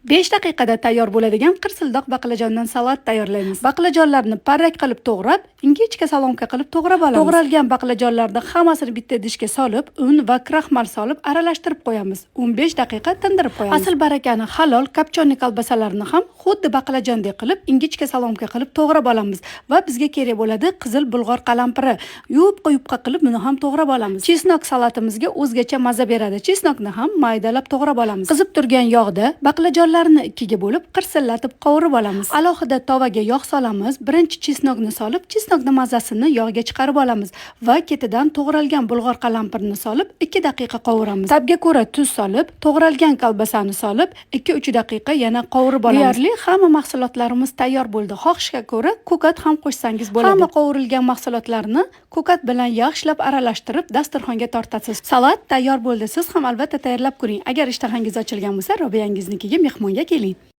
5 daqiqada tayyor bo'ladigan qirsildoq baqlajondan salat tayyorlaymiz. Baqlajonlarni parrak qilib to'g'rab, ingichka salomka qilib to'g'rab olamiz. To'g'ralgan baqlajonlarni hammasini bitta idishga solib, un va kraxmal solib aralashtirib qo'yamiz. 15 daqiqa tindirib qo'yamiz. Asl barakani halol kopchonli kolbasalarni ham xuddi baqlajondek qilib, ingichka salomka qilib to'g'rab olamiz va bizga kerak bo'ladi qizil bulg'or qalampiri. Yupqa qilib buni ham to'g'rab olamiz. Chesnok salatimizga o'zgacha maza beradi. Chesnokni ham maydalab to'g'rab olamiz. Qizib turgan yog'da baqlajonlarni ikkiga bo'lib qirsillatib qovurib olamiz. Alohida tovaga yog' solamiz. Birinchi chesnokni solib, chesnokni mazasini yog'ga chiqarib olamiz va ketidan to'g'ralgan bulg'or qalampirni solib 2 daqiqa qovuramiz. Tabga ko'ra tuz solib, to'g'ralgan kolbasani solib 2-3 daqiqa yana qovurib olamiz. Deyarli hamma mahsulotlarimiz tayyor bo'ldi. Xohishga ko'ra ko'kat ham qo'shsangiz bo'ladi. Hamma qovurilgan mahsulotlarni ko'kat bilan yaxshilab aralashtirib dasturxonga tortasiz. Salat tayyor bo'ldi. Siz ham albatta tayyorlab ko'ring. Agar ishtahangiz ochilgan bo'lsa, Robiyangiznikiga mehmonga keling.